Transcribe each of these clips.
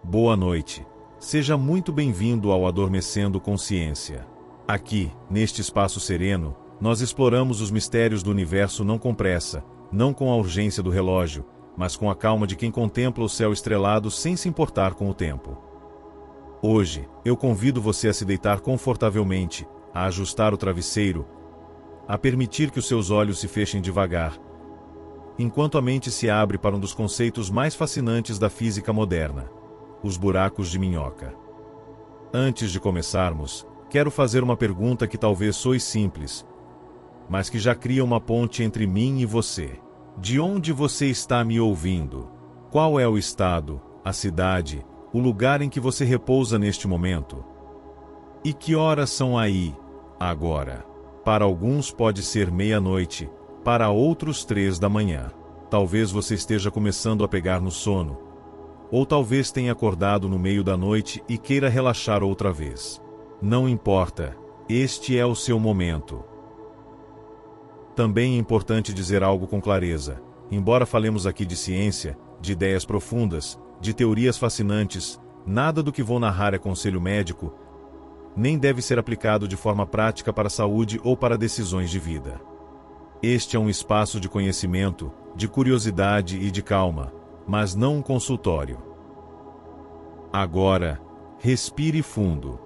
Boa noite. Seja muito bem-vindo ao Adormecendo Consciência. Aqui, neste espaço sereno, nós exploramos os mistérios do universo não com pressa, não com a urgência do relógio, mas com a calma de quem contempla o céu estrelado sem se importar com o tempo. Hoje, eu convido você a se deitar confortavelmente, a ajustar o travesseiro, a permitir que os seus olhos se fechem devagar, enquanto a mente se abre para um dos conceitos mais fascinantes da física moderna: os buracos de minhoca. Antes de começarmos, quero fazer uma pergunta que talvez soe simples, mas que já cria uma ponte entre mim e você. De onde você está me ouvindo? Qual é o estado, a cidade, o lugar em que você repousa neste momento? E que horas são aí, agora? Para alguns pode ser meia-noite, para outros 3 da manhã. Talvez você esteja começando a pegar no sono. Ou talvez tenha acordado no meio da noite e queira relaxar outra vez. Não importa, este é o seu momento. Também é importante dizer algo com clareza. Embora falemos aqui de ciência, de ideias profundas, de teorias fascinantes, nada do que vou narrar é conselho médico, nem deve ser aplicado de forma prática para a saúde ou para decisões de vida. Este é um espaço de conhecimento, de curiosidade e de calma, mas não um consultório. Agora, respire fundo.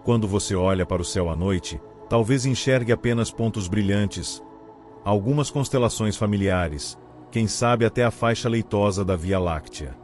Quando você olha para o céu à noite, talvez enxergue apenas pontos brilhantes, algumas constelações familiares, quem sabe até a faixa leitosa da Via Láctea.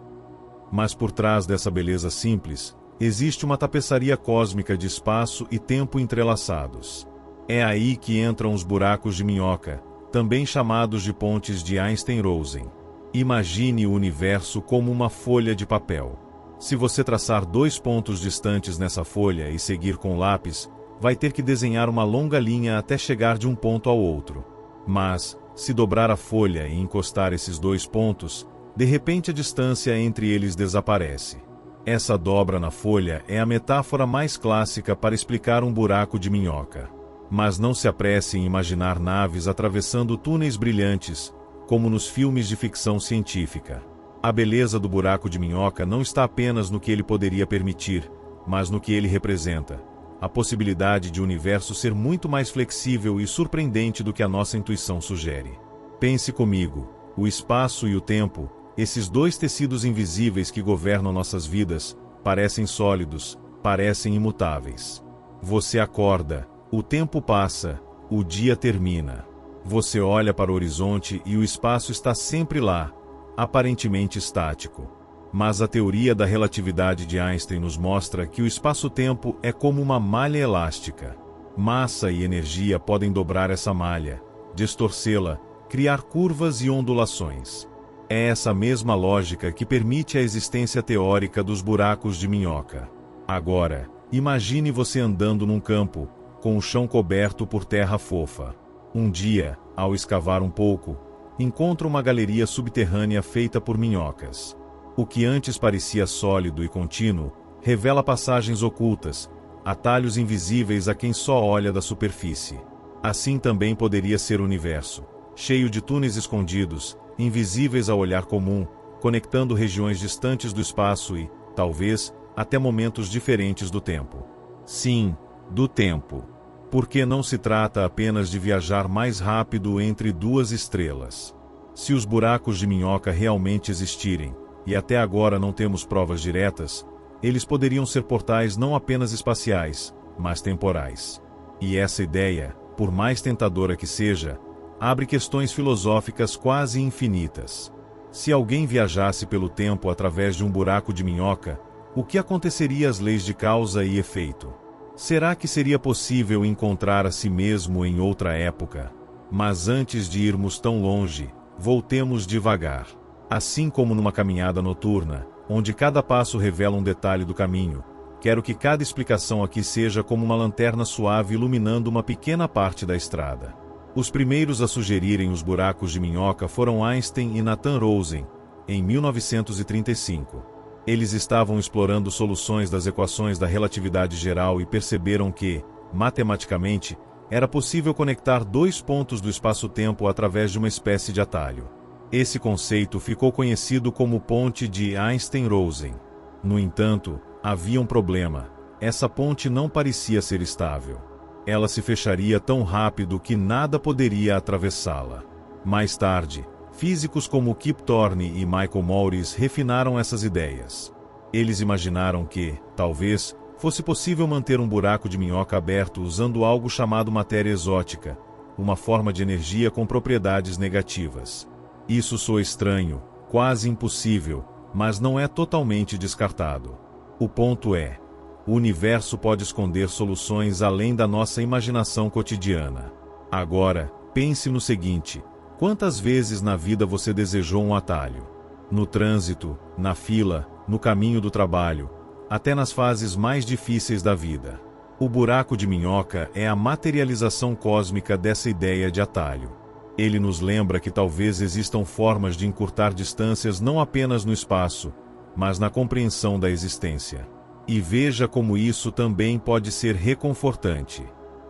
Mas por trás dessa beleza simples, existe uma tapeçaria cósmica de espaço e tempo entrelaçados. É aí que entram os buracos de minhoca, também chamados de pontes de Einstein-Rosen. Imagine o universo como uma folha de papel. Se você traçar 2 pontos distantes nessa folha e seguir com lápis, vai ter que desenhar uma longa linha até chegar de um ponto ao outro. Mas, se dobrar a folha e encostar esses 2 pontos, de repente a distância entre eles desaparece. Essa dobra na folha é a metáfora mais clássica para explicar um buraco de minhoca. Mas não se apresse em imaginar naves atravessando túneis brilhantes, como nos filmes de ficção científica. A beleza do buraco de minhoca não está apenas no que ele poderia permitir, mas no que ele representa: a possibilidade de o universo ser muito mais flexível e surpreendente do que a nossa intuição sugere. Pense comigo, o espaço e o tempo, esses 2 tecidos invisíveis que governam nossas vidas, parecem sólidos, parecem imutáveis. Você acorda, o tempo passa, o dia termina. Você olha para o horizonte e o espaço está sempre lá, aparentemente estático. Mas a teoria da relatividade de Einstein nos mostra que o espaço-tempo é como uma malha elástica. Massa e energia podem dobrar essa malha, distorcê-la, criar curvas e ondulações. É essa mesma lógica que permite a existência teórica dos buracos de minhoca. Agora, imagine você andando num campo, com o chão coberto por terra fofa. Um dia, ao escavar um pouco, encontra uma galeria subterrânea feita por minhocas. O que antes parecia sólido e contínuo, revela passagens ocultas, atalhos invisíveis a quem só olha da superfície. Assim também poderia ser o universo, cheio de túneis escondidos, invisíveis ao olhar comum, conectando regiões distantes do espaço e, talvez, até momentos diferentes do tempo. Sim, do tempo. Porque não se trata apenas de viajar mais rápido entre 2 estrelas. Se os buracos de minhoca realmente existirem, e até agora não temos provas diretas, eles poderiam ser portais não apenas espaciais, mas temporais. E essa ideia, por mais tentadora que seja, abre questões filosóficas quase infinitas. Se alguém viajasse pelo tempo através de um buraco de minhoca, o que aconteceria às leis de causa e efeito? Será que seria possível encontrar a si mesmo em outra época? Mas antes de irmos tão longe, voltemos devagar. Assim como numa caminhada noturna, onde cada passo revela um detalhe do caminho, quero que cada explicação aqui seja como uma lanterna suave iluminando uma pequena parte da estrada. Os primeiros a sugerirem os buracos de minhoca foram Einstein e Nathan Rosen, em 1935. Eles estavam explorando soluções das equações da relatividade geral e perceberam que, matematicamente, era possível conectar 2 pontos do espaço-tempo através de uma espécie de atalho. Esse conceito ficou conhecido como ponte de Einstein-Rosen. No entanto, havia um problema: essa ponte não parecia ser estável. Ela se fecharia tão rápido que nada poderia atravessá-la. Mais tarde, físicos como Kip Thorne e Michael Morris refinaram essas ideias. Eles imaginaram que, talvez, fosse possível manter um buraco de minhoca aberto usando algo chamado matéria exótica, uma forma de energia com propriedades negativas. Isso soa estranho, quase impossível, mas não é totalmente descartado. O ponto é: o universo pode esconder soluções além da nossa imaginação cotidiana. Agora, pense no seguinte: quantas vezes na vida você desejou um atalho? No trânsito, na fila, no caminho do trabalho, até nas fases mais difíceis da vida. O buraco de minhoca é a materialização cósmica dessa ideia de atalho. Ele nos lembra que talvez existam formas de encurtar distâncias não apenas no espaço, mas na compreensão da existência. E veja como isso também pode ser reconfortante.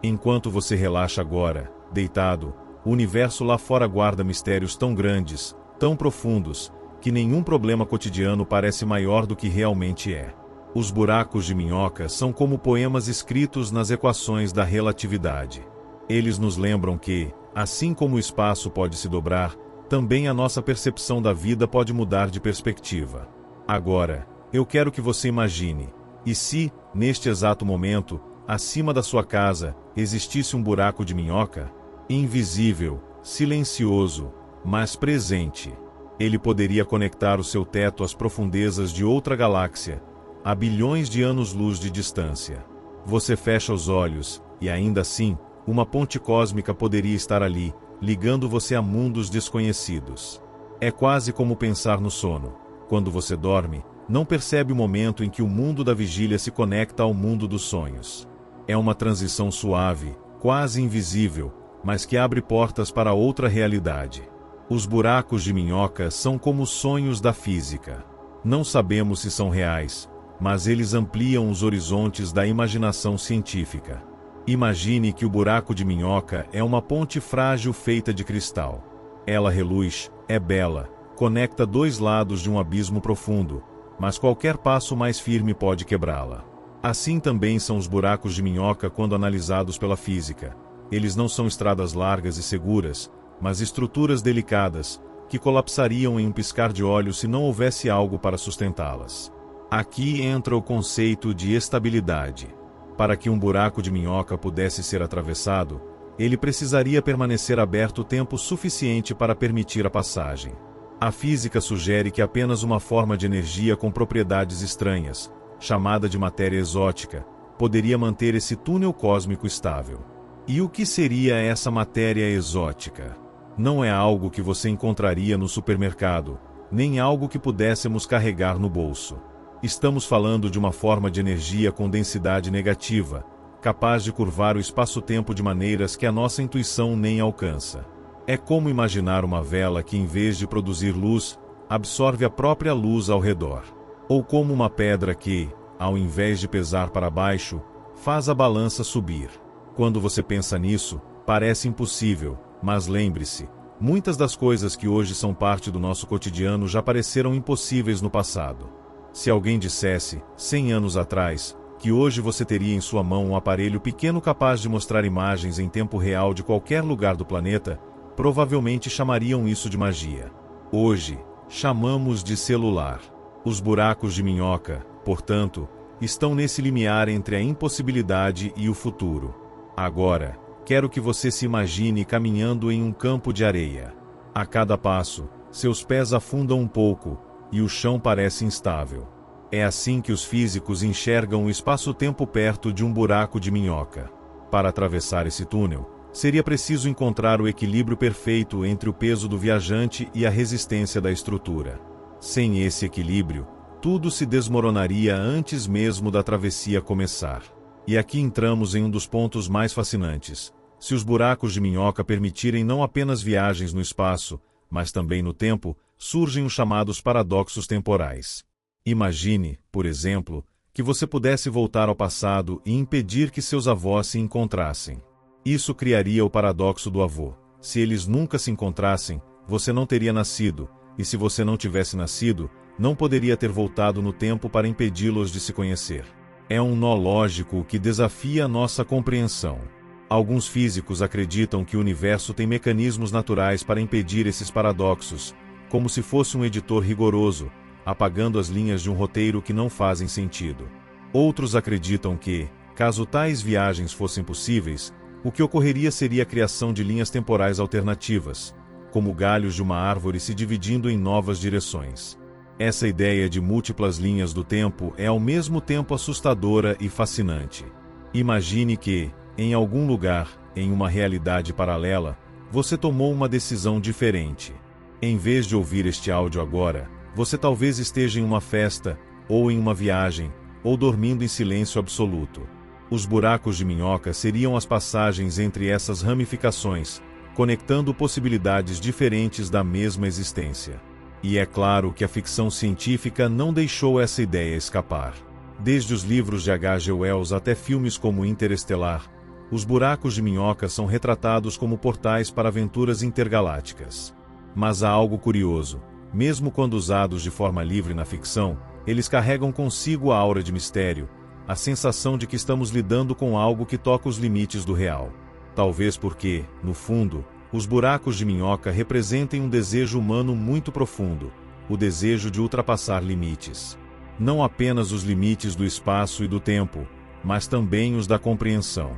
Enquanto você relaxa agora, deitado, o universo lá fora guarda mistérios tão grandes, tão profundos, que nenhum problema cotidiano parece maior do que realmente é. Os buracos de minhoca são como poemas escritos nas equações da relatividade. Eles nos lembram que, assim como o espaço pode se dobrar, também a nossa percepção da vida pode mudar de perspectiva. Agora, eu quero que você imagine: e se, neste exato momento, acima da sua casa, existisse um buraco de minhoca? Invisível, silencioso, mas presente. Ele poderia conectar o seu teto às profundezas de outra galáxia, a bilhões de anos-luz de distância. Você fecha os olhos, e ainda assim, uma ponte cósmica poderia estar ali, ligando você a mundos desconhecidos. É quase como pensar no sono. Quando você dorme, não percebe o momento em que o mundo da vigília se conecta ao mundo dos sonhos. É uma transição suave, quase invisível, mas que abre portas para outra realidade. Os buracos de minhoca são como os sonhos da física. Não sabemos se são reais, mas eles ampliam os horizontes da imaginação científica. Imagine que o buraco de minhoca é uma ponte frágil feita de cristal. Ela reluz, é bela, conecta dois lados de um abismo profundo, mas qualquer passo mais firme pode quebrá-la. Assim também são os buracos de minhoca quando analisados pela física. Eles não são estradas largas e seguras, mas estruturas delicadas, que colapsariam em um piscar de olhos se não houvesse algo para sustentá-las. Aqui entra o conceito de estabilidade. Para que um buraco de minhoca pudesse ser atravessado, ele precisaria permanecer aberto tempo suficiente para permitir a passagem. A física sugere que apenas uma forma de energia com propriedades estranhas, chamada de matéria exótica, poderia manter esse túnel cósmico estável. E o que seria essa matéria exótica? Não é algo que você encontraria no supermercado, nem algo que pudéssemos carregar no bolso. Estamos falando de uma forma de energia com densidade negativa, capaz de curvar o espaço-tempo de maneiras que a nossa intuição nem alcança. É como imaginar uma vela que, em vez de produzir luz, absorve a própria luz ao redor. Ou como uma pedra que, ao invés de pesar para baixo, faz a balança subir. Quando você pensa nisso, parece impossível, mas lembre-se, muitas das coisas que hoje são parte do nosso cotidiano já pareceram impossíveis no passado. Se alguém dissesse, 100 anos atrás, que hoje você teria em sua mão um aparelho pequeno capaz de mostrar imagens em tempo real de qualquer lugar do planeta, provavelmente chamariam isso de magia. Hoje, chamamos de celular. Os buracos de minhoca, portanto, estão nesse limiar entre a impossibilidade e o futuro. Agora, quero que você se imagine caminhando em um campo de areia. A cada passo, seus pés afundam um pouco, e o chão parece instável. É assim que os físicos enxergam o espaço-tempo perto de um buraco de minhoca. Para atravessar esse túnel, seria preciso encontrar o equilíbrio perfeito entre o peso do viajante e a resistência da estrutura. Sem esse equilíbrio, tudo se desmoronaria antes mesmo da travessia começar. E aqui entramos em um dos pontos mais fascinantes. Se os buracos de minhoca permitirem não apenas viagens no espaço, mas também no tempo, surgem os chamados paradoxos temporais. Imagine, por exemplo, que você pudesse voltar ao passado e impedir que seus avós se encontrassem. Isso criaria o paradoxo do avô. Se eles nunca se encontrassem, você não teria nascido, e se você não tivesse nascido, não poderia ter voltado no tempo para impedi-los de se conhecer. É um nó lógico que desafia nossa compreensão. Alguns físicos acreditam que o universo tem mecanismos naturais para impedir esses paradoxos, como se fosse um editor rigoroso, apagando as linhas de um roteiro que não fazem sentido. Outros acreditam que, caso tais viagens fossem possíveis, o que ocorreria seria a criação de linhas temporais alternativas, como galhos de uma árvore se dividindo em novas direções. Essa ideia de múltiplas linhas do tempo é ao mesmo tempo assustadora e fascinante. Imagine que, em algum lugar, em uma realidade paralela, você tomou uma decisão diferente. Em vez de ouvir este áudio agora, você talvez esteja em uma festa, ou em uma viagem, ou dormindo em silêncio absoluto. Os buracos de minhoca seriam as passagens entre essas ramificações, conectando possibilidades diferentes da mesma existência. E é claro que a ficção científica não deixou essa ideia escapar. Desde os livros de H.G. Wells até filmes como Interestelar, os buracos de minhoca são retratados como portais para aventuras intergalácticas. Mas há algo curioso: mesmo quando usados de forma livre na ficção, eles carregam consigo a aura de mistério, a sensação de que estamos lidando com algo que toca os limites do real. Talvez porque, no fundo, os buracos de minhoca representem um desejo humano muito profundo, o desejo de ultrapassar limites. Não apenas os limites do espaço e do tempo, mas também os da compreensão.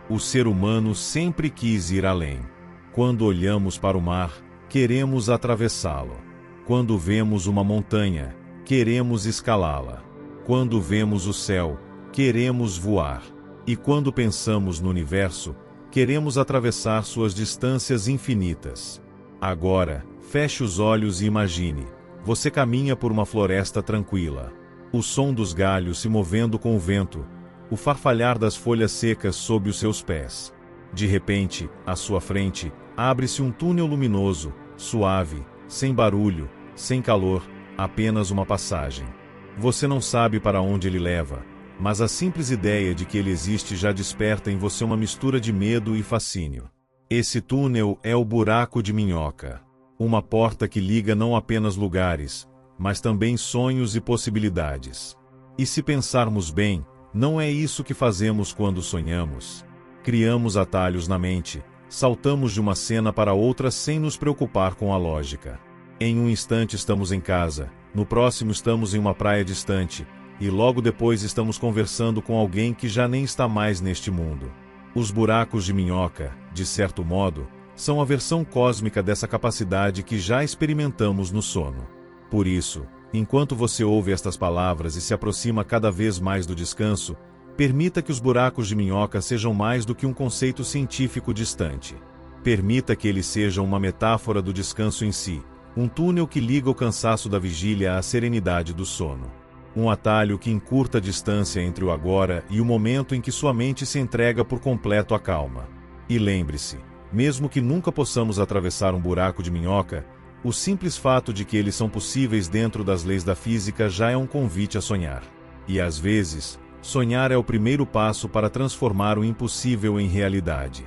O ser humano sempre quis ir além. Quando olhamos para o mar, queremos atravessá-lo. Quando vemos uma montanha, queremos escalá-la. Quando vemos o céu, queremos voar. E quando pensamos no universo, queremos atravessar suas distâncias infinitas. Agora, feche os olhos e imagine: você caminha por uma floresta tranquila. O som dos galhos se movendo com o vento, o farfalhar das folhas secas sob os seus pés. De repente, à sua frente, abre-se um túnel luminoso, suave, sem barulho, sem calor, apenas uma passagem. Você não sabe para onde ele leva, mas a simples ideia de que ele existe já desperta em você uma mistura de medo e fascínio. Esse túnel é o buraco de minhoca. Uma porta que liga não apenas lugares, mas também sonhos e possibilidades. E se pensarmos bem, não é isso que fazemos quando sonhamos. Criamos atalhos na mente, saltamos de uma cena para outra sem nos preocupar com a lógica. Em um instante estamos em casa, no próximo estamos em uma praia distante, e logo depois estamos conversando com alguém que já nem está mais neste mundo. Os buracos de minhoca, de certo modo, são a versão cósmica dessa capacidade que já experimentamos no sono. Por isso, enquanto você ouve estas palavras e se aproxima cada vez mais do descanso, permita que os buracos de minhoca sejam mais do que um conceito científico distante. Permita que eles sejam uma metáfora do descanso em si, um túnel que liga o cansaço da vigília à serenidade do sono. Um atalho que encurta a distância entre o agora e o momento em que sua mente se entrega por completo à calma. E lembre-se, mesmo que nunca possamos atravessar um buraco de minhoca, o simples fato de que eles são possíveis dentro das leis da física já é um convite a sonhar. E às vezes, sonhar é o primeiro passo para transformar o impossível em realidade.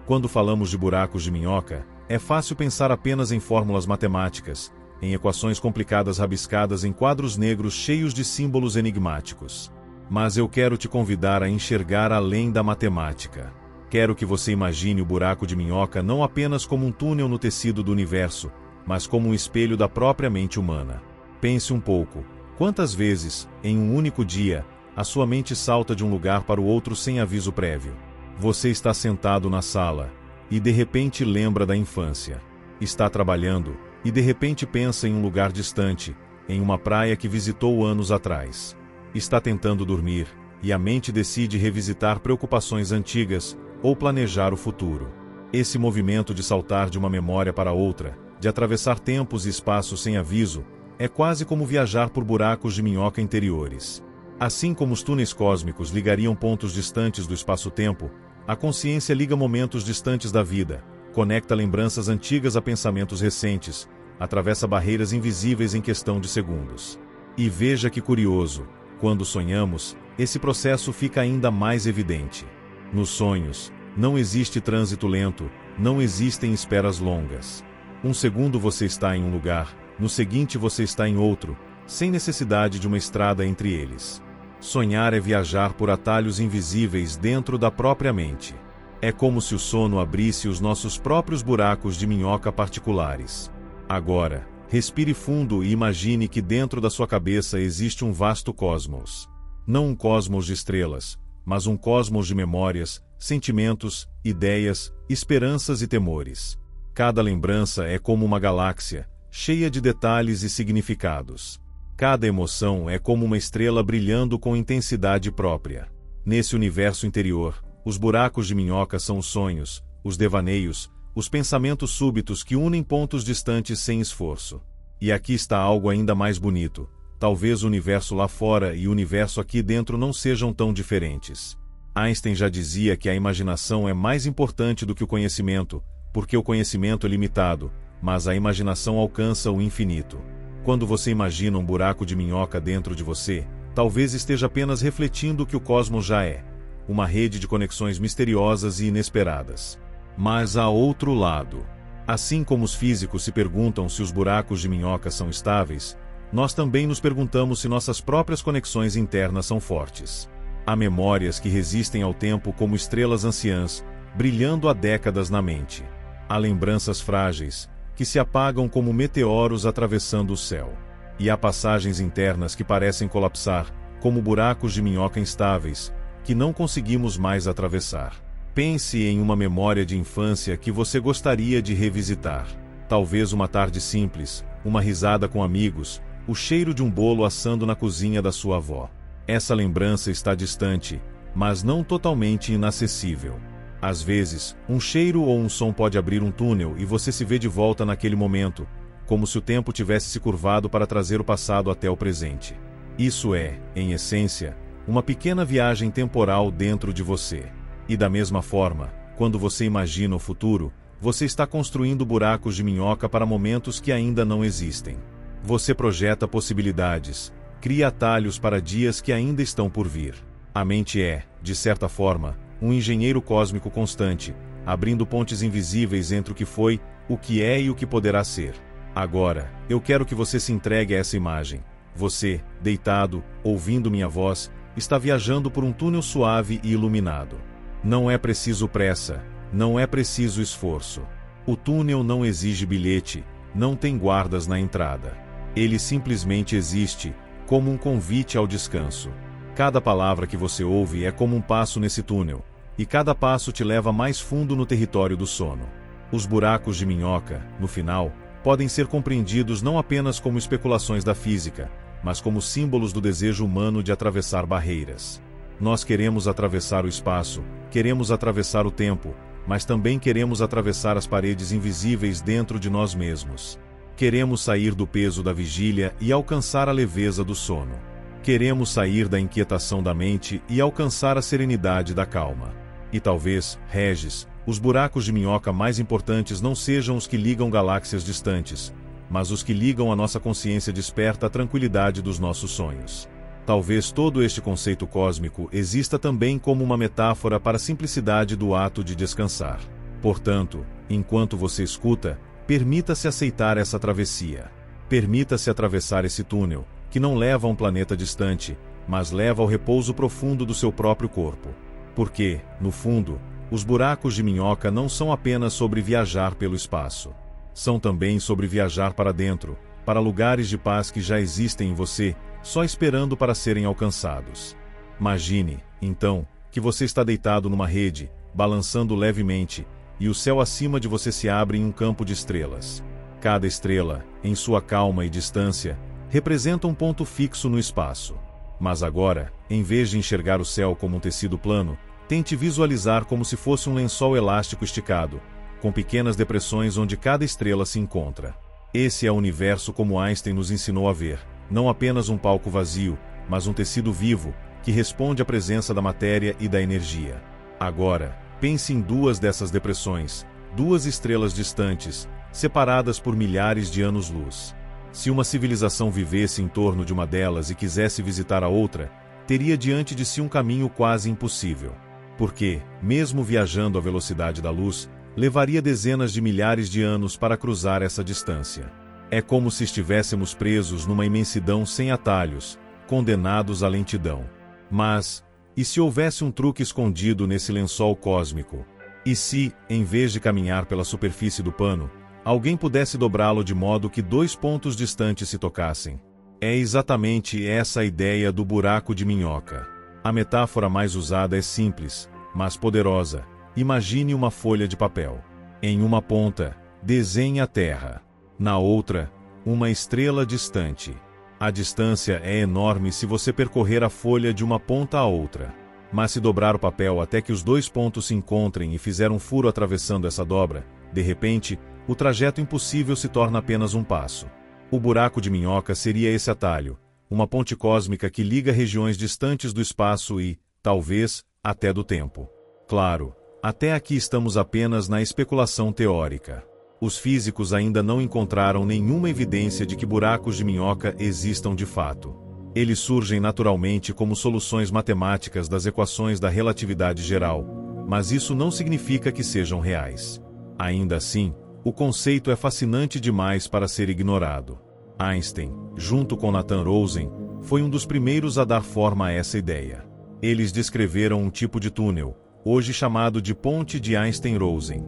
Quando falamos de buracos de minhoca, é fácil pensar apenas em fórmulas matemáticas, em equações complicadas rabiscadas em quadros negros cheios de símbolos enigmáticos. Mas eu quero te convidar a enxergar além da matemática. Quero que você imagine o buraco de minhoca não apenas como um túnel no tecido do universo, mas como um espelho da própria mente humana. Pense um pouco: quantas vezes, em um único dia, a sua mente salta de um lugar para o outro sem aviso prévio? Você está sentado na sala, e de repente lembra da infância. Está trabalhando, e de repente pensa em um lugar distante, em uma praia que visitou anos atrás. Está tentando dormir, e a mente decide revisitar preocupações antigas, ou planejar o futuro. Esse movimento de saltar de uma memória para outra, de atravessar tempos e espaços sem aviso, é quase como viajar por buracos de minhoca interiores. Assim como os túneis cósmicos ligariam pontos distantes do espaço-tempo, a consciência liga momentos distantes da vida, conecta lembranças antigas a pensamentos recentes, atravessa barreiras invisíveis em questão de segundos. E veja que curioso, quando sonhamos, esse processo fica ainda mais evidente. Nos sonhos, não existe trânsito lento, não existem esperas longas. Um segundo você está em um lugar, no seguinte você está em outro, sem necessidade de uma estrada entre eles. Sonhar é viajar por atalhos invisíveis dentro da própria mente. É como se o sono abrisse os nossos próprios buracos de minhoca particulares. Agora, respire fundo e imagine que dentro da sua cabeça existe um vasto cosmos. Não um cosmos de estrelas, mas um cosmos de memórias, sentimentos, ideias, esperanças e temores. Cada lembrança é como uma galáxia, cheia de detalhes e significados. Cada emoção é como uma estrela brilhando com intensidade própria. Nesse universo interior, os buracos de minhoca são os sonhos, os devaneios, os pensamentos súbitos que unem pontos distantes sem esforço. E aqui está algo ainda mais bonito. Talvez o universo lá fora e o universo aqui dentro não sejam tão diferentes. Einstein já dizia que a imaginação é mais importante do que o conhecimento, porque o conhecimento é limitado, mas a imaginação alcança o infinito. Quando você imagina um buraco de minhoca dentro de você, talvez esteja apenas refletindo o que o cosmos já é, uma rede de conexões misteriosas e inesperadas. Mas há outro lado. Assim como os físicos se perguntam se os buracos de minhoca são estáveis, nós também nos perguntamos se nossas próprias conexões internas são fortes. Há memórias que resistem ao tempo como estrelas anciãs, brilhando há décadas na mente. Há lembranças frágeis, que se apagam como meteoros atravessando o céu. E há passagens internas que parecem colapsar, como buracos de minhoca instáveis, que não conseguimos mais atravessar. Pense em uma memória de infância que você gostaria de revisitar. Talvez uma tarde simples, uma risada com amigos, o cheiro de um bolo assando na cozinha da sua avó. Essa lembrança está distante, mas não totalmente inacessível. Às vezes, um cheiro ou um som pode abrir um túnel e você se vê de volta naquele momento, como se o tempo tivesse se curvado para trazer o passado até o presente. Isso é, em essência, uma pequena viagem temporal dentro de você. E da mesma forma, quando você imagina o futuro, você está construindo buracos de minhoca para momentos que ainda não existem. Você projeta possibilidades, cria atalhos para dias que ainda estão por vir. A mente é, de certa forma, um engenheiro cósmico constante, abrindo pontes invisíveis entre o que foi, o que é e o que poderá ser. Agora, eu quero que você se entregue a essa imagem. Você, deitado, ouvindo minha voz, está viajando por um túnel suave e iluminado. Não é preciso pressa, não é preciso esforço. O túnel não exige bilhete, não tem guardas na entrada. Ele simplesmente existe, como um convite ao descanso. Cada palavra que você ouve é como um passo nesse túnel, e cada passo te leva mais fundo no território do sono. Os buracos de minhoca, no final, podem ser compreendidos não apenas como especulações da física, mas como símbolos do desejo humano de atravessar barreiras. Nós queremos atravessar o espaço, queremos atravessar o tempo, mas também queremos atravessar as paredes invisíveis dentro de nós mesmos. Queremos sair do peso da vigília e alcançar a leveza do sono. Queremos sair da inquietação da mente e alcançar a serenidade da calma. E talvez, Regis, os buracos de minhoca mais importantes não sejam os que ligam galáxias distantes, mas os que ligam a nossa consciência desperta à tranquilidade dos nossos sonhos. Talvez todo este conceito cósmico exista também como uma metáfora para a simplicidade do ato de descansar. Portanto, enquanto você escuta, permita-se aceitar essa travessia. Permita-se atravessar esse túnel, que não leva a um planeta distante, mas leva ao repouso profundo do seu próprio corpo. Porque, no fundo, os buracos de minhoca não são apenas sobre viajar pelo espaço. São também sobre viajar para dentro, para lugares de paz que já existem em você, só esperando para serem alcançados. Imagine, então, que você está deitado numa rede, balançando levemente, e o céu acima de você se abre em um campo de estrelas. Cada estrela, em sua calma e distância, representa um ponto fixo no espaço. Mas agora, em vez de enxergar o céu como um tecido plano, tente visualizar como se fosse um lençol elástico esticado, com pequenas depressões onde cada estrela se encontra. Esse é o universo como Einstein nos ensinou a ver, não apenas um palco vazio, mas um tecido vivo, que responde à presença da matéria e da energia. Agora, pense em duas dessas depressões, duas estrelas distantes, separadas por milhares de anos-luz. Se uma civilização vivesse em torno de uma delas e quisesse visitar a outra, teria diante de si um caminho quase impossível. Porque, mesmo viajando à velocidade da luz, levaria dezenas de milhares de anos para cruzar essa distância. É como se estivéssemos presos numa imensidão sem atalhos, condenados à lentidão. Mas, e se houvesse um truque escondido nesse lençol cósmico? E se, em vez de caminhar pela superfície do pano, alguém pudesse dobrá-lo de modo que dois pontos distantes se tocassem? É exatamente essa a ideia do buraco de minhoca. A metáfora mais usada é simples, mas poderosa. Imagine uma folha de papel. Em uma ponta, desenhe a Terra. Na outra, uma estrela distante. A distância é enorme se você percorrer a folha de uma ponta a outra. Mas se dobrar o papel até que os dois pontos se encontrem e fizer um furo atravessando essa dobra, de repente, o trajeto impossível se torna apenas um passo. O buraco de minhoca seria esse atalho, uma ponte cósmica que liga regiões distantes do espaço e, talvez, até do tempo. Claro, até aqui estamos apenas na especulação teórica. Os físicos ainda não encontraram nenhuma evidência de que buracos de minhoca existam de fato. Eles surgem naturalmente como soluções matemáticas das equações da relatividade geral, mas isso não significa que sejam reais. Ainda assim, o conceito é fascinante demais para ser ignorado. Einstein, junto com Nathan Rosen, foi um dos primeiros a dar forma a essa ideia. Eles descreveram um tipo de túnel, hoje chamado de ponte de Einstein-Rosen.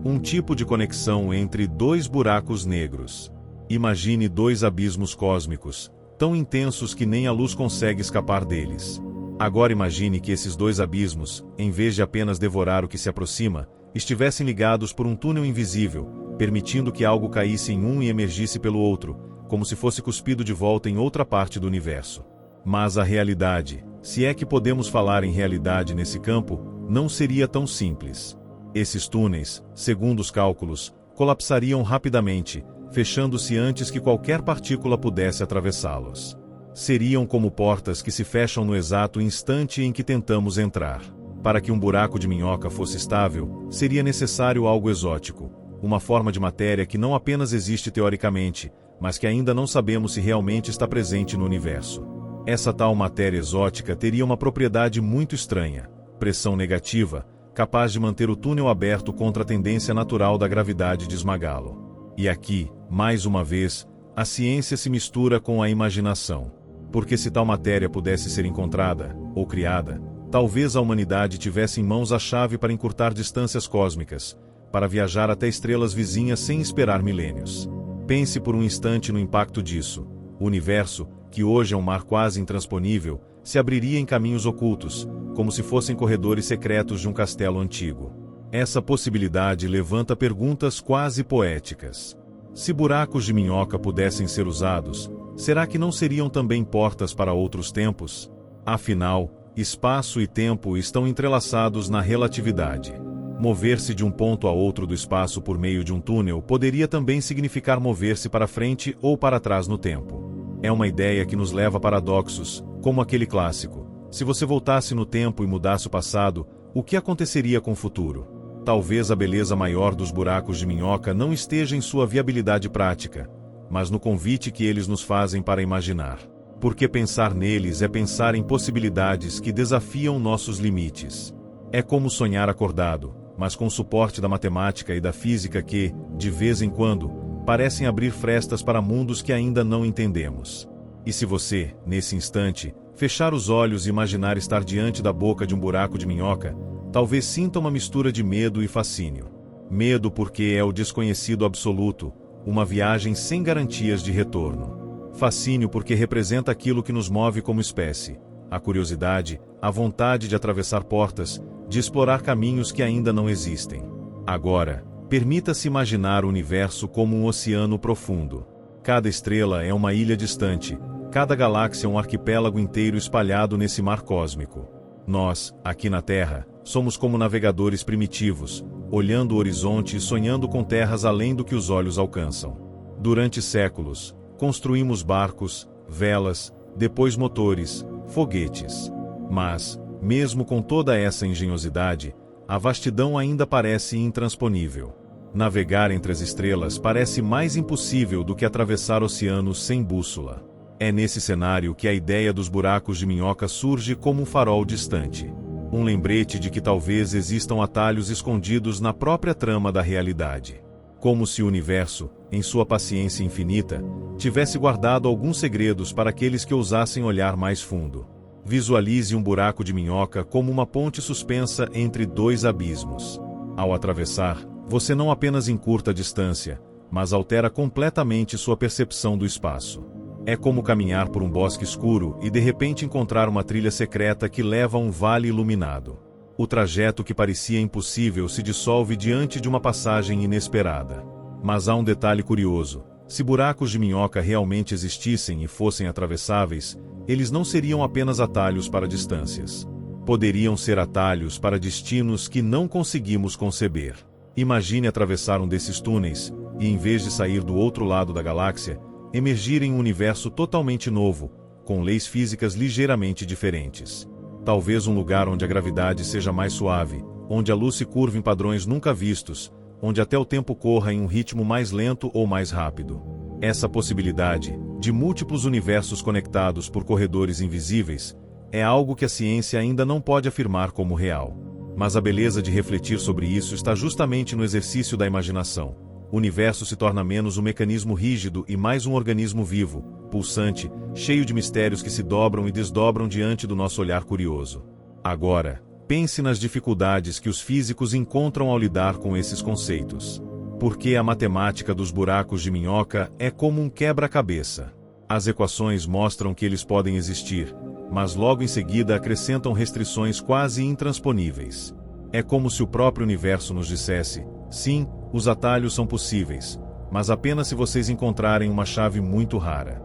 Um tipo de conexão entre dois buracos negros. Imagine dois abismos cósmicos, tão intensos que nem a luz consegue escapar deles. Agora imagine que esses dois abismos, em vez de apenas devorar o que se aproxima, estivessem ligados por um túnel invisível, permitindo que algo caísse em um e emergisse pelo outro, como se fosse cuspido de volta em outra parte do universo. Mas a realidade, se é que podemos falar em realidade nesse campo, não seria tão simples. Esses túneis, segundo os cálculos, colapsariam rapidamente, fechando-se antes que qualquer partícula pudesse atravessá-los. Seriam como portas que se fecham no exato instante em que tentamos entrar. Para que um buraco de minhoca fosse estável, seria necessário algo exótico, uma forma de matéria que não apenas existe teoricamente, mas que ainda não sabemos se realmente está presente no universo. Essa tal matéria exótica teria uma propriedade muito estranha: pressão negativa, capaz de manter o túnel aberto contra a tendência natural da gravidade de esmagá-lo. E aqui, mais uma vez, a ciência se mistura com a imaginação. Porque se tal matéria pudesse ser encontrada, ou criada, talvez a humanidade tivesse em mãos a chave para encurtar distâncias cósmicas, para viajar até estrelas vizinhas sem esperar milênios. Pense por um instante no impacto disso. O universo, que hoje é um mar quase intransponível, se abriria em caminhos ocultos, como se fossem corredores secretos de um castelo antigo. Essa possibilidade levanta perguntas quase poéticas. Se buracos de minhoca pudessem ser usados, será que não seriam também portas para outros tempos? Afinal, espaço e tempo estão entrelaçados na relatividade. Mover-se de um ponto a outro do espaço por meio de um túnel poderia também significar mover-se para frente ou para trás no tempo. É uma ideia que nos leva a paradoxos, como aquele clássico: se você voltasse no tempo e mudasse o passado, o que aconteceria com o futuro? Talvez a beleza maior dos buracos de minhoca não esteja em sua viabilidade prática, mas no convite que eles nos fazem para imaginar. Porque pensar neles é pensar em possibilidades que desafiam nossos limites. É como sonhar acordado, mas com o suporte da matemática e da física que, de vez em quando, parecem abrir frestas para mundos que ainda não entendemos. E se você, nesse instante, fechar os olhos e imaginar estar diante da boca de um buraco de minhoca, talvez sinta uma mistura de medo e fascínio. Medo porque é o desconhecido absoluto, uma viagem sem garantias de retorno. Fascínio porque representa aquilo que nos move como espécie: a curiosidade, a vontade de atravessar portas, de explorar caminhos que ainda não existem. Agora, permita-se imaginar o universo como um oceano profundo. Cada estrela é uma ilha distante, cada galáxia um arquipélago inteiro espalhado nesse mar cósmico. Nós, aqui na Terra, somos como navegadores primitivos, olhando o horizonte e sonhando com terras além do que os olhos alcançam. Durante séculos, construímos barcos, velas, depois motores, foguetes. Mas, mesmo com toda essa engenhosidade, a vastidão ainda parece intransponível. Navegar entre as estrelas parece mais impossível do que atravessar oceanos sem bússola. É nesse cenário que a ideia dos buracos de minhoca surge como um farol distante. Um lembrete de que talvez existam atalhos escondidos na própria trama da realidade. Como se o universo, em sua paciência infinita, tivesse guardado alguns segredos para aqueles que ousassem olhar mais fundo. Visualize um buraco de minhoca como uma ponte suspensa entre dois abismos. Ao atravessar, você não apenas encurta a distância, mas altera completamente sua percepção do espaço. É como caminhar por um bosque escuro e de repente encontrar uma trilha secreta que leva a um vale iluminado. O trajeto que parecia impossível se dissolve diante de uma passagem inesperada. Mas há um detalhe curioso: se buracos de minhoca realmente existissem e fossem atravessáveis, eles não seriam apenas atalhos para distâncias. Poderiam ser atalhos para destinos que não conseguimos conceber. Imagine atravessar um desses túneis e, em vez de sair do outro lado da galáxia, emergir em um universo totalmente novo, com leis físicas ligeiramente diferentes. Talvez um lugar onde a gravidade seja mais suave, onde a luz se curva em padrões nunca vistos, onde até o tempo corra em um ritmo mais lento ou mais rápido. Essa possibilidade, de múltiplos universos conectados por corredores invisíveis, é algo que a ciência ainda não pode afirmar como real. Mas a beleza de refletir sobre isso está justamente no exercício da imaginação. O universo se torna menos um mecanismo rígido e mais um organismo vivo, pulsante, cheio de mistérios que se dobram e desdobram diante do nosso olhar curioso. Agora, pense nas dificuldades que os físicos encontram ao lidar com esses conceitos. Porque a matemática dos buracos de minhoca é como um quebra-cabeça. As equações mostram que eles podem existir, mas logo em seguida acrescentam restrições quase intransponíveis. É como se o próprio universo nos dissesse: sim, os atalhos são possíveis, mas apenas se vocês encontrarem uma chave muito rara.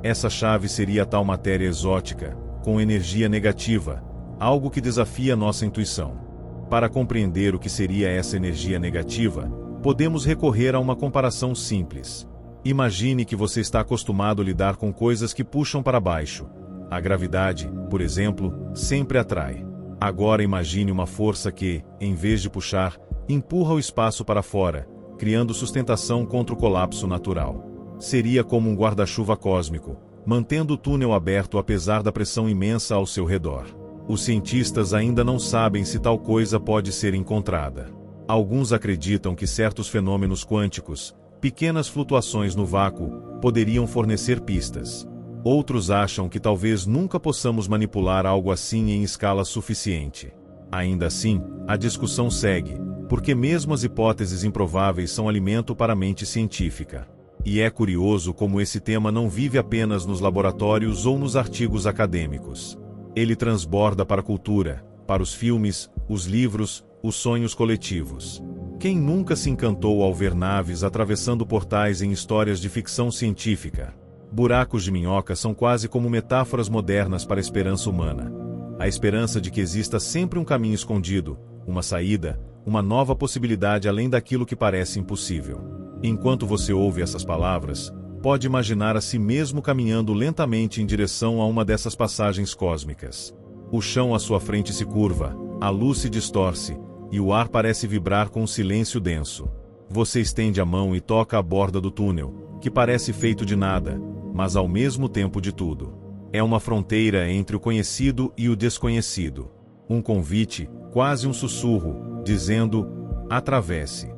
Essa chave seria a tal matéria exótica, com energia negativa, algo que desafia nossa intuição. Para compreender o que seria essa energia negativa, podemos recorrer a uma comparação simples. Imagine que você está acostumado a lidar com coisas que puxam para baixo. A gravidade, por exemplo, sempre atrai. Agora imagine uma força que, em vez de puxar, empurra o espaço para fora, criando sustentação contra o colapso natural. Seria como um guarda-chuva cósmico, mantendo o túnel aberto apesar da pressão imensa ao seu redor. Os cientistas ainda não sabem se tal coisa pode ser encontrada. Alguns acreditam que certos fenômenos quânticos, pequenas flutuações no vácuo, poderiam fornecer pistas. Outros acham que talvez nunca possamos manipular algo assim em escala suficiente. Ainda assim, a discussão segue, porque mesmo as hipóteses improváveis são alimento para a mente científica. E é curioso como esse tema não vive apenas nos laboratórios ou nos artigos acadêmicos. Ele transborda para a cultura, para os filmes, os livros, os sonhos coletivos. Quem nunca se encantou ao ver naves atravessando portais em histórias de ficção científica? Buracos de minhoca são quase como metáforas modernas para a esperança humana. A esperança de que exista sempre um caminho escondido, uma saída, uma nova possibilidade além daquilo que parece impossível. Enquanto você ouve essas palavras, pode imaginar a si mesmo caminhando lentamente em direção a uma dessas passagens cósmicas. O chão à sua frente se curva, a luz se distorce, e o ar parece vibrar com um silêncio denso. Você estende a mão e toca a borda do túnel, que parece feito de nada, mas ao mesmo tempo de tudo. É uma fronteira entre o conhecido e o desconhecido. Um convite, quase um sussurro, dizendo: atravesse.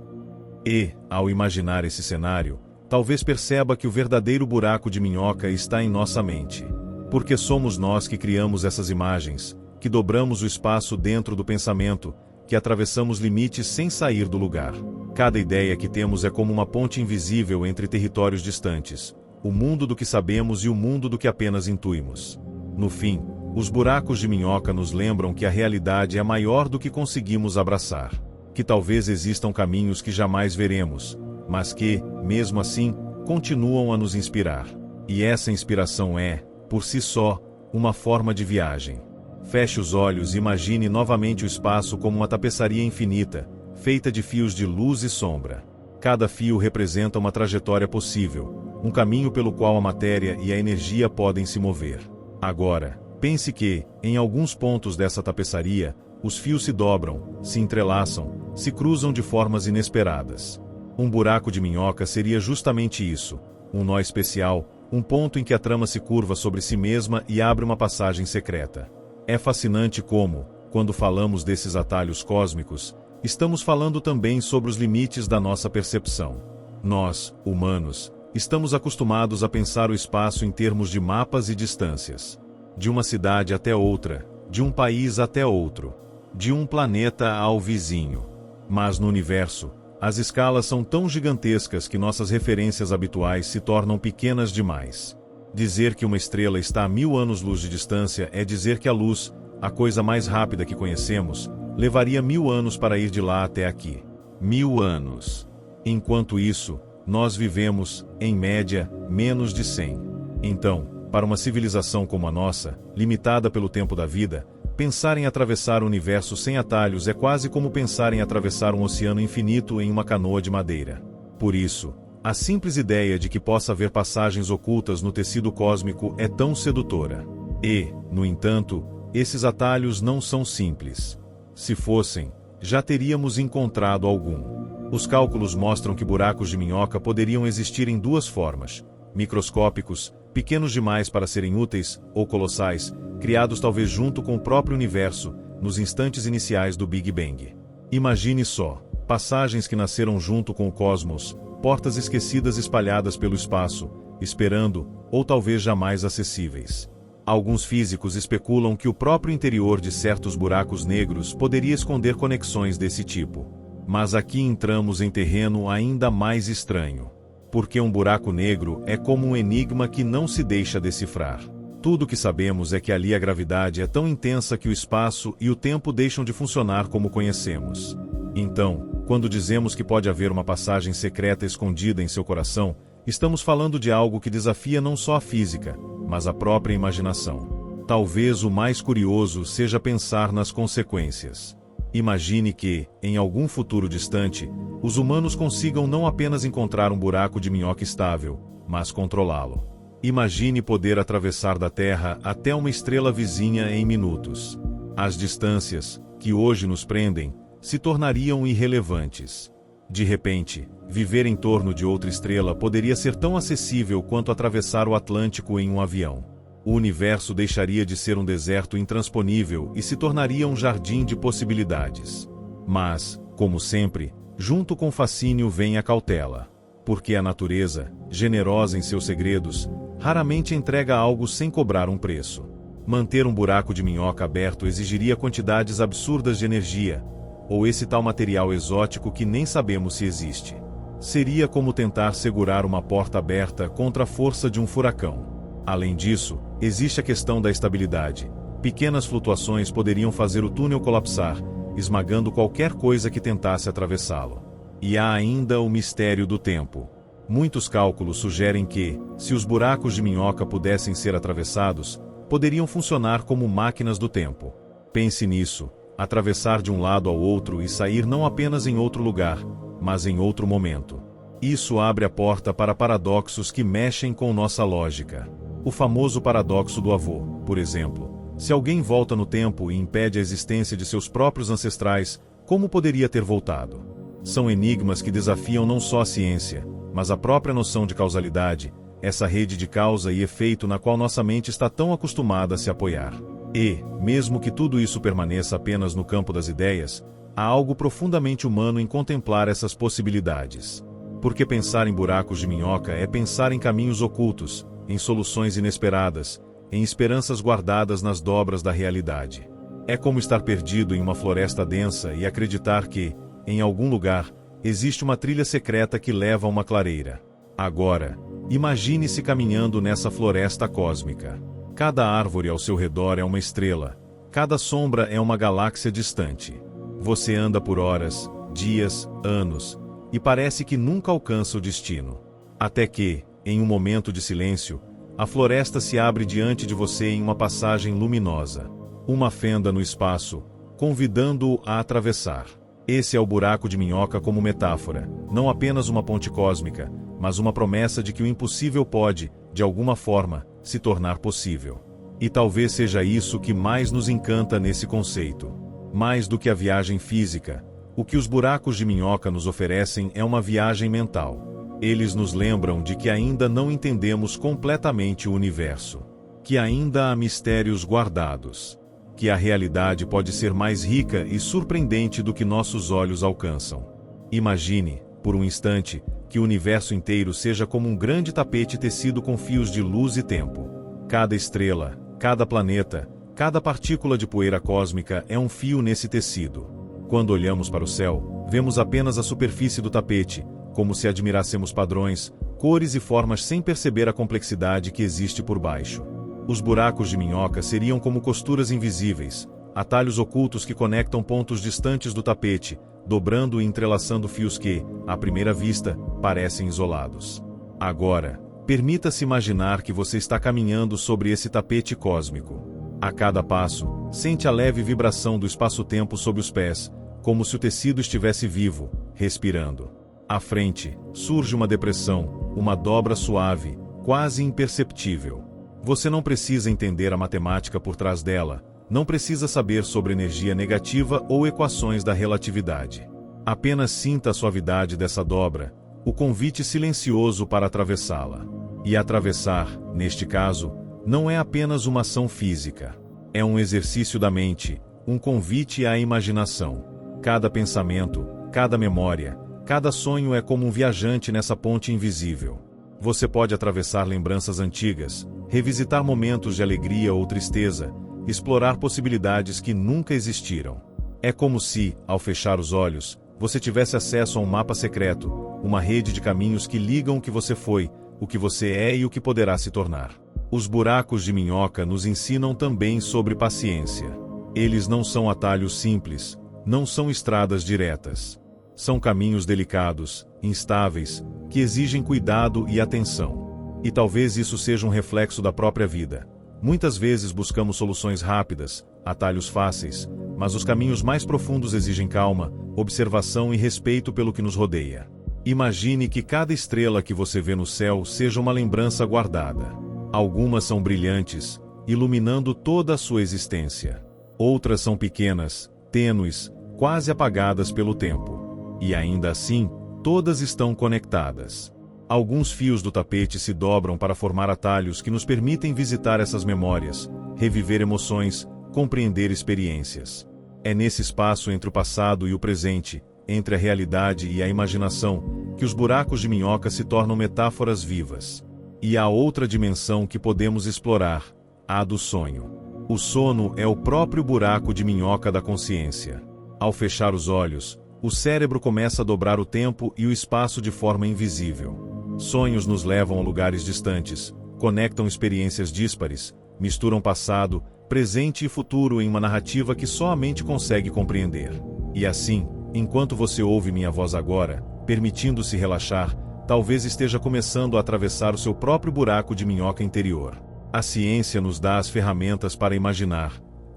E, ao imaginar esse cenário, talvez perceba que o verdadeiro buraco de minhoca está em nossa mente. Porque somos nós que criamos essas imagens, que dobramos o espaço dentro do pensamento, que atravessamos limites sem sair do lugar. Cada ideia que temos é como uma ponte invisível entre territórios distantes, o mundo do que sabemos e o mundo do que apenas intuímos. No fim, os buracos de minhoca nos lembram que a realidade é maior do que conseguimos abraçar. Que talvez existam caminhos que jamais veremos, mas que, mesmo assim, continuam a nos inspirar. E essa inspiração é, por si só, uma forma de viagem. Feche os olhos e imagine novamente o espaço como uma tapeçaria infinita, feita de fios de luz e sombra. Cada fio representa uma trajetória possível, um caminho pelo qual a matéria e a energia podem se mover. Agora, pense que, em alguns pontos dessa tapeçaria, os fios se dobram, se entrelaçam, se cruzam de formas inesperadas. Um buraco de minhoca seria justamente isso, um nó especial, um ponto em que a trama se curva sobre si mesma e abre uma passagem secreta. É fascinante como, Quando falamos desses atalhos cósmicos, estamos falando também sobre os limites da nossa percepção. Nós, humanos, estamos acostumados a pensar o espaço em termos de mapas e distâncias. De uma cidade até outra, de um país até outro, de um planeta ao vizinho. Mas no universo, as escalas são tão gigantescas que nossas referências habituais se tornam pequenas demais. Dizer que uma estrela está a 1000 anos-luz de distância é dizer que a luz, a coisa mais rápida que conhecemos, levaria 1000 anos para ir de lá até aqui. 1000 anos. Enquanto isso, nós vivemos, em média, menos de 100. Então, para uma civilização como a nossa, limitada pelo tempo da vida, pensar em atravessar o universo sem atalhos é quase como pensar em atravessar um oceano infinito em uma canoa de madeira. Por isso, a simples ideia de que possa haver passagens ocultas no tecido cósmico é tão sedutora. E, no entanto, esses atalhos não são simples. Se fossem, já teríamos encontrado algum. Os cálculos mostram que buracos de minhoca poderiam existir em duas formas: microscópicos, pequenos demais para serem úteis, ou colossais, criados talvez junto com o próprio universo, nos instantes iniciais do Big Bang. Imagine só, passagens que nasceram junto com o cosmos, portas esquecidas espalhadas pelo espaço, esperando, ou talvez jamais acessíveis. Alguns físicos especulam que o próprio interior de certos buracos negros poderia esconder conexões desse tipo. Mas aqui entramos em terreno ainda mais estranho. Porque um buraco negro é como um enigma que não se deixa decifrar. Tudo o que sabemos é que ali a gravidade é tão intensa que o espaço e o tempo deixam de funcionar como conhecemos. Então, quando dizemos que pode haver uma passagem secreta escondida em seu coração, estamos falando de algo que desafia não só a física, mas a própria imaginação. Talvez o mais curioso seja pensar nas consequências. Imagine que, em algum futuro distante, os humanos consigam não apenas encontrar um buraco de minhoca estável, mas controlá-lo. Imagine poder atravessar da Terra até uma estrela vizinha em minutos. As distâncias, que hoje nos prendem, se tornariam irrelevantes. De repente, viver em torno de outra estrela poderia ser tão acessível quanto atravessar o Atlântico em um avião. O universo deixaria de ser um deserto intransponível e se tornaria um jardim de possibilidades. Mas, como sempre, junto com o fascínio vem a cautela. Porque a natureza, generosa em seus segredos, raramente entrega algo sem cobrar um preço. Manter um buraco de minhoca aberto exigiria quantidades absurdas de energia, ou esse tal material exótico que nem sabemos se existe. Seria como tentar segurar uma porta aberta contra a força de um furacão. Além disso, existe a questão da estabilidade. Pequenas flutuações poderiam fazer o túnel colapsar, esmagando qualquer coisa que tentasse atravessá-lo. E há ainda o mistério do tempo. Muitos cálculos sugerem que, se os buracos de minhoca pudessem ser atravessados, poderiam funcionar como máquinas do tempo. Pense nisso, atravessar de um lado ao outro e sair não apenas em outro lugar, mas em outro momento. Isso abre a porta para paradoxos que mexem com nossa lógica. O famoso paradoxo do avô, por exemplo. Se alguém volta no tempo e impede a existência de seus próprios ancestrais, como poderia ter voltado? São enigmas que desafiam não só a ciência, mas a própria noção de causalidade, essa rede de causa e efeito na qual nossa mente está tão acostumada a se apoiar. E, mesmo que tudo isso permaneça apenas no campo das ideias, há algo profundamente humano em contemplar essas possibilidades. Porque pensar em buracos de minhoca é pensar em caminhos ocultos, em soluções inesperadas, em esperanças guardadas nas dobras da realidade. É como estar perdido em uma floresta densa e acreditar que, em algum lugar, existe uma trilha secreta que leva a uma clareira. Agora, imagine-se caminhando nessa floresta cósmica. Cada árvore ao seu redor é uma estrela, cada sombra é uma galáxia distante. Você anda por horas, dias, anos, e parece que nunca alcança o destino. Até que, em um momento de silêncio, a floresta se abre diante de você em uma passagem luminosa. Uma fenda no espaço, convidando-o a atravessar. Esse é o buraco de minhoca como metáfora, não apenas uma ponte cósmica, mas uma promessa de que o impossível pode, de alguma forma, se tornar possível. E talvez seja isso que mais nos encanta nesse conceito. Mais do que a viagem física, o que os buracos de minhoca nos oferecem é uma viagem mental. Eles nos lembram de que ainda não entendemos completamente o universo. Que ainda há mistérios guardados. que a realidade pode ser mais rica e surpreendente do que nossos olhos alcançam. Imagine, por um instante, que o universo inteiro seja como um grande tapete tecido com fios de luz e tempo. Cada estrela, cada planeta, cada partícula de poeira cósmica é um fio nesse tecido. Quando olhamos para o céu, vemos apenas a superfície do tapete, como se admirássemos padrões, cores e formas sem perceber a complexidade que existe por baixo. Os buracos de minhoca seriam como costuras invisíveis, atalhos ocultos que conectam pontos distantes do tapete, dobrando e entrelaçando fios que, à primeira vista, parecem isolados. Agora, permita-se imaginar que você está caminhando sobre esse tapete cósmico. A cada passo, sente a leve vibração do espaço-tempo sob os pés, como se o tecido estivesse vivo, respirando. À frente, surge uma depressão, uma dobra suave, quase imperceptível. Você não precisa entender a matemática por trás dela, não precisa saber sobre energia negativa ou equações da relatividade. Apenas sinta a suavidade dessa dobra, o convite silencioso para atravessá-la. E atravessar, neste caso, não é apenas uma ação física. É um exercício da mente, um convite à imaginação. Cada pensamento, cada memória, cada sonho é como um viajante nessa ponte invisível. Você pode atravessar lembranças antigas, revisitar momentos de alegria ou tristeza, explorar possibilidades que nunca existiram. É como se, ao fechar os olhos, você tivesse acesso a um mapa secreto, uma rede de caminhos que ligam o que você foi, o que você é e o que poderá se tornar. Os buracos de minhoca nos ensinam também sobre paciência. Eles não são atalhos simples, não são estradas diretas. São caminhos delicados, instáveis, que exigem cuidado e atenção. E talvez isso seja um reflexo da própria vida. Muitas vezes buscamos soluções rápidas, atalhos fáceis, mas os caminhos mais profundos exigem calma, observação e respeito pelo que nos rodeia. Imagine que cada estrela que você vê no céu seja uma lembrança guardada. Algumas são brilhantes, iluminando toda a sua existência. Outras são pequenas, tênues, quase apagadas pelo tempo. E ainda assim, todas estão conectadas. Alguns fios do tapete se dobram para formar atalhos que nos permitem visitar essas memórias, reviver emoções, compreender experiências. É nesse espaço entre o passado e o presente, entre a realidade e a imaginação, que os buracos de minhoca se tornam metáforas vivas. E há outra dimensão que podemos explorar, a do sonho. O sono é o próprio buraco de minhoca da consciência. Ao fechar os olhos, o cérebro começa a dobrar o tempo e o espaço de forma invisível. Sonhos nos levam a lugares distantes, conectam experiências díspares, misturam passado, presente e futuro em uma narrativa que só a mente consegue compreender. E assim, enquanto você ouve minha voz agora, permitindo-se relaxar, talvez esteja começando a atravessar o seu próprio buraco de minhoca interior. A ciência nos dá as ferramentas para imaginar.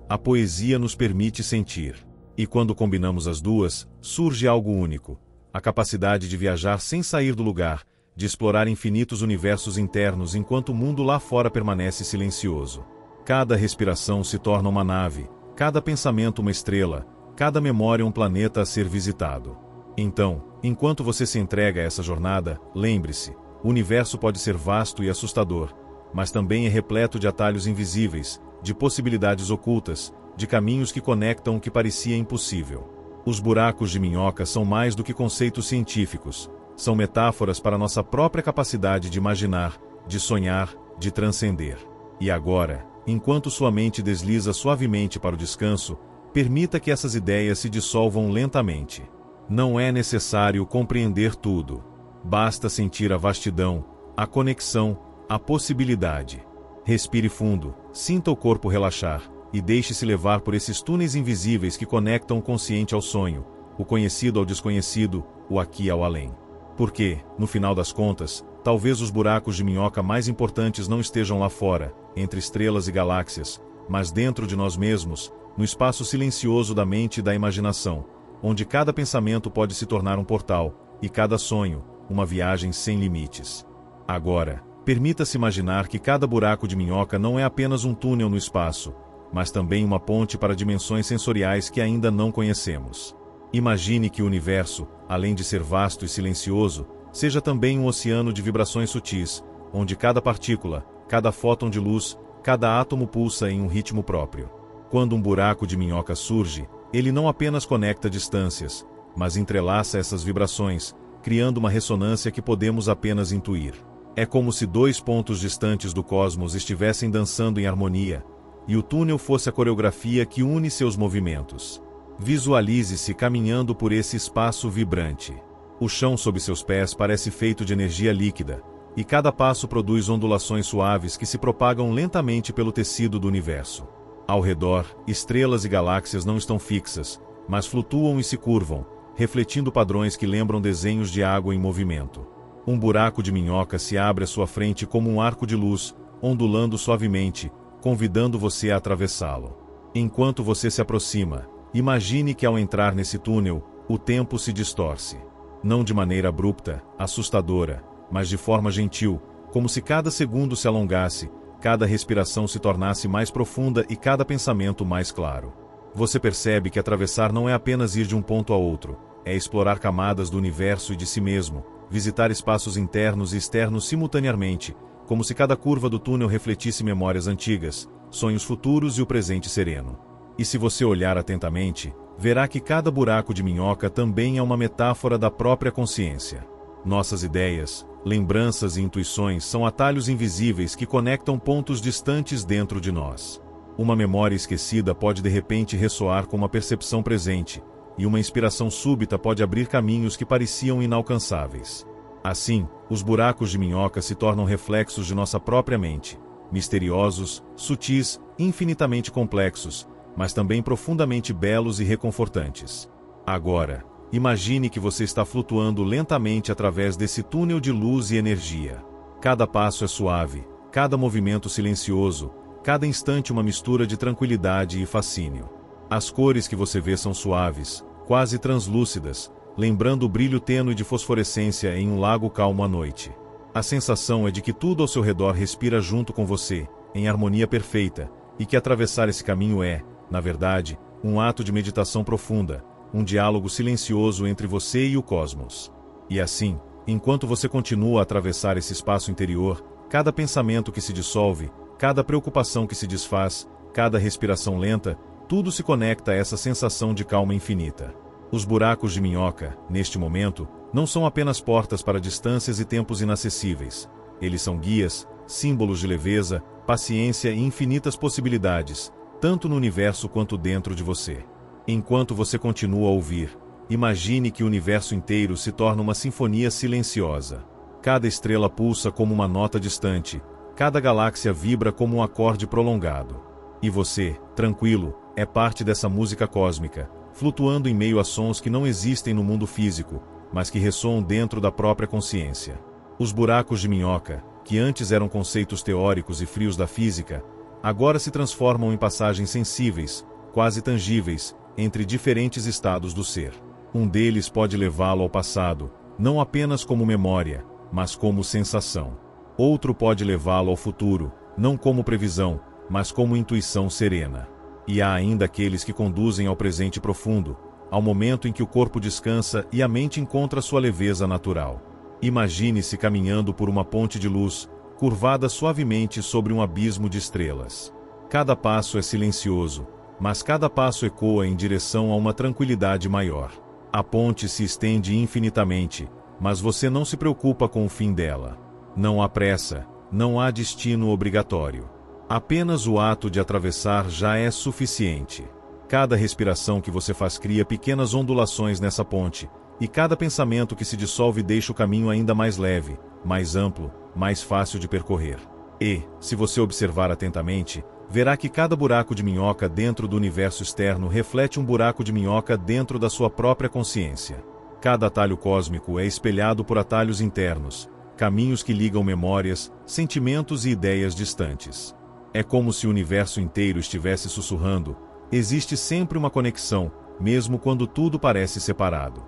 A poesia nos permite sentir. E quando combinamos as duas, surge algo único. A capacidade de viajar sem sair do lugar, de explorar infinitos universos internos enquanto o mundo lá fora permanece silencioso. Cada respiração se torna uma nave, cada pensamento uma estrela, cada memória um planeta a ser visitado. Então, enquanto você se entrega a essa jornada, lembre-se, o universo pode ser vasto e assustador, mas também é repleto de atalhos invisíveis, de possibilidades ocultas, de caminhos que conectam o que parecia impossível. Os buracos de minhoca são mais do que conceitos científicos, são metáforas para nossa própria capacidade de imaginar, de sonhar, de transcender. E agora, enquanto sua mente desliza suavemente para o descanso, permita que essas ideias se dissolvam lentamente. Não é necessário compreender tudo. Basta sentir a vastidão, a conexão, a possibilidade. Respire fundo, sinta o corpo relaxar, e deixe-se levar por esses túneis invisíveis que conectam o consciente ao sonho, o conhecido ao desconhecido, o aqui ao além. Porque, no final das contas, talvez os buracos de minhoca mais importantes não estejam lá fora, entre estrelas e galáxias, mas dentro de nós mesmos, no espaço silencioso da mente e da imaginação, onde cada pensamento pode se tornar um portal, e cada sonho, uma viagem sem limites. Agora, permita-se imaginar que cada buraco de minhoca não é apenas um túnel no espaço, mas também uma ponte para dimensões sensoriais que ainda não conhecemos. Imagine que o universo, além de ser vasto e silencioso, seja também um oceano de vibrações sutis, onde cada partícula, cada fóton de luz, cada átomo pulsa em um ritmo próprio. Quando um buraco de minhoca surge, ele não apenas conecta distâncias, mas entrelaça essas vibrações, criando uma ressonância que podemos apenas intuir. É como se dois pontos distantes do cosmos estivessem dançando em harmonia, e o túnel fosse a coreografia que une seus movimentos. Visualize-se caminhando por esse espaço vibrante. O chão sob seus pés parece feito de energia líquida, e cada passo produz ondulações suaves que se propagam lentamente pelo tecido do universo. Ao redor, estrelas e galáxias não estão fixas, mas flutuam e se curvam, refletindo padrões que lembram desenhos de água em movimento. Um buraco de minhoca se abre à sua frente como um arco de luz, ondulando suavemente, convidando você a atravessá-lo. Enquanto você se aproxima, imagine que ao entrar nesse túnel, o tempo se distorce. Não de maneira abrupta, assustadora, mas de forma gentil, como se cada segundo se alongasse, cada respiração se tornasse mais profunda e cada pensamento mais claro. Você percebe que atravessar não é apenas ir de um ponto a outro, é explorar camadas do universo e de si mesmo, visitar espaços internos e externos simultaneamente, como se cada curva do túnel refletisse memórias antigas, sonhos futuros e o presente sereno. E se você olhar atentamente, verá que cada buraco de minhoca também é uma metáfora da própria consciência. Nossas ideias, lembranças e intuições são atalhos invisíveis que conectam pontos distantes dentro de nós. Uma memória esquecida pode de repente ressoar com uma percepção presente, e uma inspiração súbita pode abrir caminhos que pareciam inalcançáveis. Assim, os buracos de minhoca se tornam reflexos de nossa própria mente, misteriosos, sutis, infinitamente complexos, mas também profundamente belos e reconfortantes. Agora, imagine que você está flutuando lentamente através desse túnel de luz e energia. Cada passo é suave, cada movimento silencioso, cada instante uma mistura de tranquilidade e fascínio. As cores que você vê são suaves, quase translúcidas, lembrando o brilho tênue de fosforescência em um lago calmo à noite. A sensação é de que tudo ao seu redor respira junto com você, em harmonia perfeita, e que atravessar esse caminho é, na verdade, um ato de meditação profunda, um diálogo silencioso entre você e o cosmos. E assim, enquanto você continua a atravessar esse espaço interior, cada pensamento que se dissolve, cada preocupação que se desfaz, cada respiração lenta, tudo se conecta a essa sensação de calma infinita. Os buracos de minhoca, neste momento, não são apenas portas para distâncias e tempos inacessíveis. Eles são guias, símbolos de leveza, paciência e infinitas possibilidades, tanto no universo quanto dentro de você. Enquanto você continua a ouvir, imagine que o universo inteiro se torna uma sinfonia silenciosa. Cada estrela pulsa como uma nota distante, cada galáxia vibra como um acorde prolongado. E você, tranquilo, é parte dessa música cósmica, flutuando em meio a sons que não existem no mundo físico, mas que ressoam dentro da própria consciência. Os buracos de minhoca, que antes eram conceitos teóricos e frios da física, agora se transformam em passagens sensíveis, quase tangíveis, entre diferentes estados do ser. Um deles pode levá-lo ao passado, não apenas como memória, mas como sensação. Outro pode levá-lo ao futuro, não como previsão, mas como intuição serena. E há ainda aqueles que conduzem ao presente profundo, ao momento em que o corpo descansa e a mente encontra sua leveza natural. Imagine-se caminhando por uma ponte de luz, curvada suavemente sobre um abismo de estrelas. Cada passo é silencioso, mas cada passo ecoa em direção a uma tranquilidade maior. A ponte se estende infinitamente, mas você não se preocupa com o fim dela. Não há pressa, não há destino obrigatório. Apenas o ato de atravessar já é suficiente. Cada respiração que você faz cria pequenas ondulações nessa ponte, e cada pensamento que se dissolve deixa o caminho ainda mais leve, mais amplo, mais fácil de percorrer. E, se você observar atentamente, verá que cada buraco de minhoca dentro do universo externo reflete um buraco de minhoca dentro da sua própria consciência. Cada atalho cósmico é espelhado por atalhos internos, caminhos que ligam memórias, sentimentos e ideias distantes. É como se o universo inteiro estivesse sussurrando: existe sempre uma conexão, mesmo quando tudo parece separado.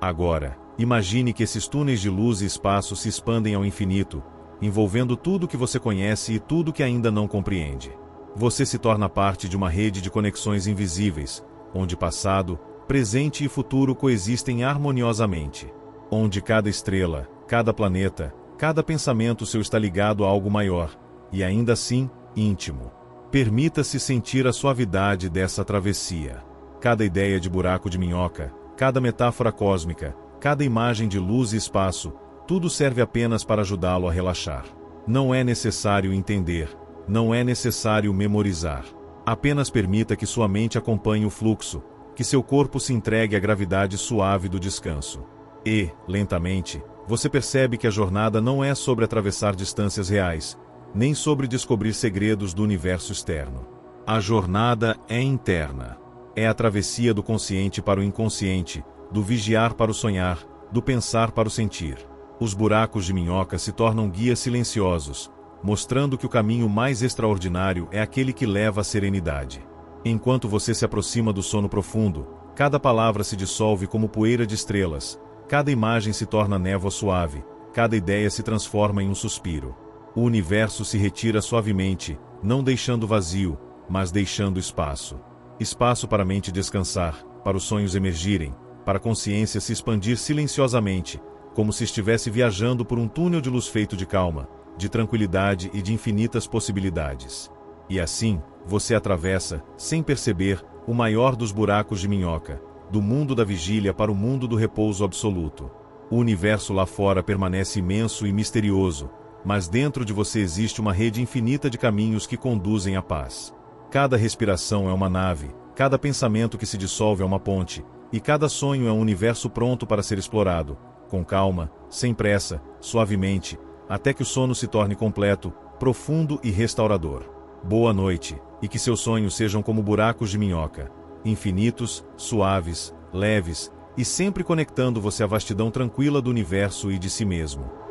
Agora, imagine que esses túneis de luz e espaço se expandem ao infinito, envolvendo tudo que você conhece e tudo que ainda não compreende. Você se torna parte de uma rede de conexões invisíveis, onde passado, presente e futuro coexistem harmoniosamente. Onde cada estrela, cada planeta, cada pensamento seu está ligado a algo maior, e ainda assim, íntimo. Permita-se sentir a suavidade dessa travessia. Cada ideia de buraco de minhoca, cada metáfora cósmica, cada imagem de luz e espaço, tudo serve apenas para ajudá-lo a relaxar. Não é necessário entender, não é necessário memorizar. Apenas permita que sua mente acompanhe o fluxo, que seu corpo se entregue à gravidade suave do descanso. E, lentamente, você percebe que a jornada não é sobre atravessar distâncias reais, nem sobre descobrir segredos do universo externo. A jornada é interna. É a travessia do consciente para o inconsciente, do vigiar para o sonhar, do pensar para o sentir. Os buracos de minhoca se tornam guias silenciosos, mostrando que o caminho mais extraordinário é aquele que leva à serenidade. Enquanto você se aproxima do sono profundo, cada palavra se dissolve como poeira de estrelas, cada imagem se torna névoa suave, cada ideia se transforma em um suspiro. O universo se retira suavemente, não deixando vazio, mas deixando espaço. Espaço para a mente descansar, para os sonhos emergirem, para a consciência se expandir silenciosamente, como se estivesse viajando por um túnel de luz feito de calma, de tranquilidade e de infinitas possibilidades. E assim, você atravessa, sem perceber, o maior dos buracos de minhoca, do mundo da vigília para o mundo do repouso absoluto. O universo lá fora permanece imenso e misterioso, mas dentro de você existe uma rede infinita de caminhos que conduzem à paz. Cada respiração é uma nave, cada pensamento que se dissolve é uma ponte, e cada sonho é um universo pronto para ser explorado, com calma, sem pressa, suavemente, até que o sono se torne completo, profundo e restaurador. Boa noite, e que seus sonhos sejam como buracos de minhoca, infinitos, suaves, leves, e sempre conectando você à vastidão tranquila do universo e de si mesmo.